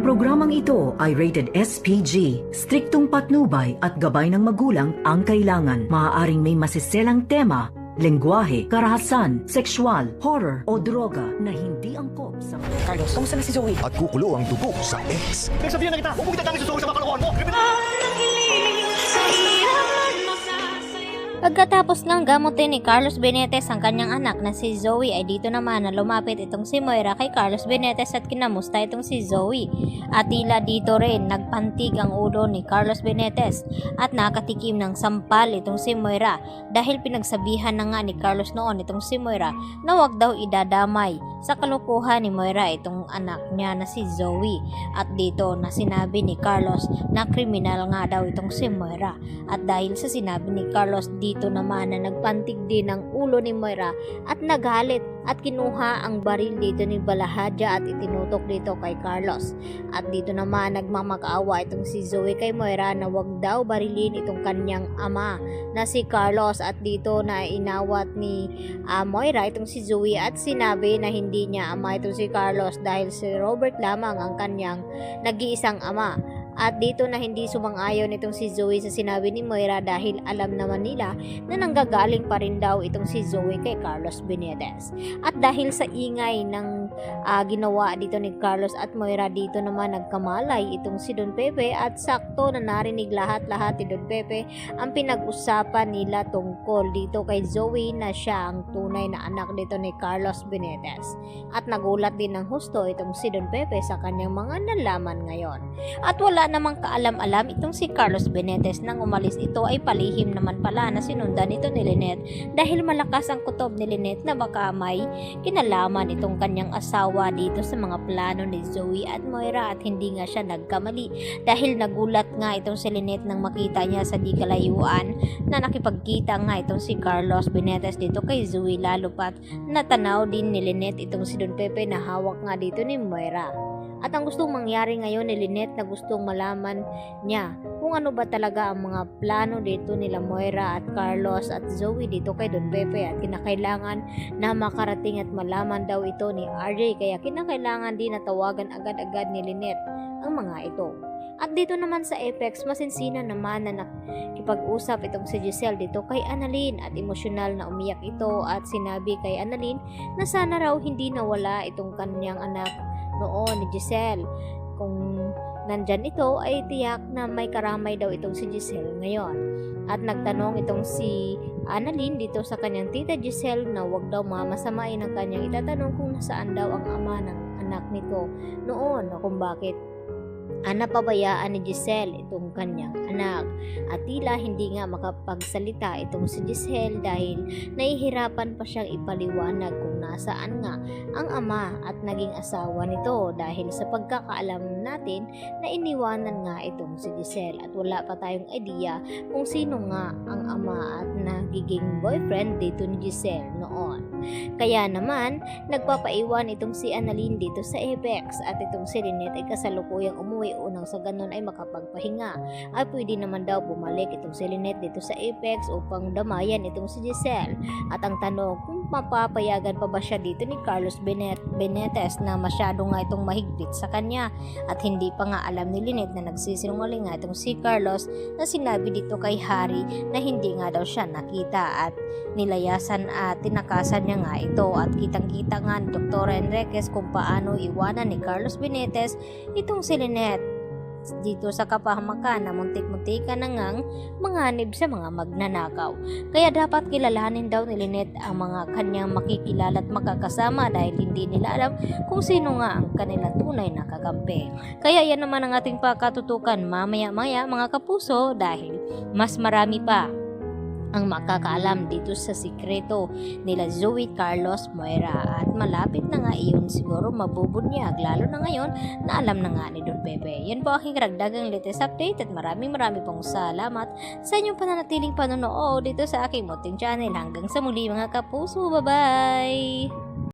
programang ito ay rated SPG. Striktong patnubay at gabay ng magulang ang kailangan. Maaaring may masiselang tema, lengguwahe, karahasan, sexual, horror o droga na hindi angkop sa... Carlos, kamusta na si Zoe? At kukulo ang dugo sa ex. Nagsabihan na kita, huwag mo kita tangi susuko sa mga kalokohan mo! Pagkatapos ng gamutin ni Carlos Benetes ang kanyang anak na si Zoe ay dito naman na lumapit itong si Moira kay Carlos Benetes at kinamusta itong si Zoe. At tila dito rin nagpantig ang ulo ni Carlos Benetes at nakatikim ng sampal itong si Moira dahil pinagsabihan na nga ni Carlos noon itong si Moira na wag daw idadamay sa kalukuhan ni Moira itong anak niya na si Zoe. At dito na sinabi ni Carlos na kriminal nga daw itong si Moira. At dahil sa sinabi ni Carlos dito naman na nagpantig din ang ulo ni Moira at nagalit at kinuha ang baril dito ni Balahadja at itinutok dito kay Carlos. At dito naman nagmamakaawa itong si Zoe kay Moira na wag daw barilin itong kanyang ama na si Carlos. At dito na inawat ni Moira itong si Zoe at sinabi na hindi niya ama itong si Carlos dahil si Robert lamang ang kanyang nag-iisang ama. At dito na hindi sumang-ayon itong si Zoe sa sinabi ni Moira dahil alam naman nila na nanggagaling pa rin daw itong si Zoe kay Carlos Benetes. At dahil sa ingay ng ginawa dito ni Carlos at Moira, dito naman nagkamalay itong si Don Pepe at sakto na narinig lahat-lahat ni Don Pepe ang pinag-usapan nila tungkol dito kay Zoe na siya ang tunay na anak dito ni Carlos Benetes. At nagulat din ng husto itong si Don Pepe sa kanyang mga nalaman ngayon. At wala namang kaalam-alam itong si Carlos Benetes nang umalis ito ay palihim naman pala na sinundan ito ni Lynette dahil malakas ang kutob ni Lynette na baka may kinalaman itong kanyang asawa dito sa mga plano ni Zoe at Moira. At hindi nga siya nagkamali dahil nagulat nga itong si Lynette nang makita niya sa di kalayuan na nakipagkita nga itong si Carlos Benetes dito kay Zoe, lalo pat natanaw din ni Lynette itong si Don Pepe na hawak nga dito ni Moira. At ang gustong mangyari ngayon ni Lynette na gustong malaman niya kung ano ba talaga ang mga plano dito nila Moira at Carlos at Zoe dito kay Don Pepe. At kinakailangan na makarating at malaman daw ito ni RJ, kaya kinakailangan din na tawagan agad-agad ni Lynette ang mga ito. At dito naman sa Apex, masinsina naman na nakipag-usap itong si Giselle dito kay Annalyn at emosyonal na umiyak ito at sinabi kay Annalyn na sana raw hindi nawala itong kanyang anak noon ni Giselle. Kung nandyan ito ay tiyak na may karamay daw itong si Giselle ngayon. At nagtanong itong si Annalyn dito sa kanyang tita Giselle na wag daw mamasamain ang kanyang itatanong kung nasaan daw ang ama ng anak nito noon o kung bakit napabayaan ni Giselle itong kanyang anak. At tila hindi nga makapagsalita itong si Giselle dahil nahihirapan pa siyang ipaliwanag kung nasaan nga ang ama at naging asawa nito dahil sa pagkakaalam natin na iniwanan nga itong si Giselle at wala pa tayong idea kung sino nga ang ama at nagiging boyfriend dito ni Giselle noon. Kaya naman nagpapaiwan itong si Annalyn dito sa Apex at itong si Lynette ay kasalukuyang umuwi. Unang sa ganun ay makapagpahinga ay pwede naman daw bumalik itong si Lynette dito sa Apex upang damayan itong si Giselle. At ang tanong kung mapapayagan pa ba siya dito ni Carlos Benetes na masyado nga itong mahigpit sa kanya. At hindi pa nga alam ni Lynette na nagsisinungaling nga itong si Carlos na sinabi dito kay Harry na hindi nga daw siya nakita at nilayasan at tinakasan niya nga ito. At kitang-kita nga ni Dr. Enriquez kung paano iwanan ni Carlos Benetes itong si Lynette dito sa kapahamakan na muntik-muntikan na ngang manganib sa mga magnanakaw. Kaya dapat kilalanin daw ni Lynette ang mga kanyang makikilala at makakasama dahil hindi nila alam kung sino nga ang kanilang tunay na kakampi. Kaya yan naman ang ating pakatutukan mamaya-maya mga kapuso dahil mas marami pa ang makakaalam dito sa sikreto nila Zoe, Carlos, Moira. At malapit na nga iyon siguro mabubunyag lalo na ngayon na alam na nga ni Don Pepe. Yan po aking karagdagang latest update at maraming pong salamat sa inyong pananatiling panonood dito sa aking munting channel. Hanggang sa muli mga kapuso, bye bye!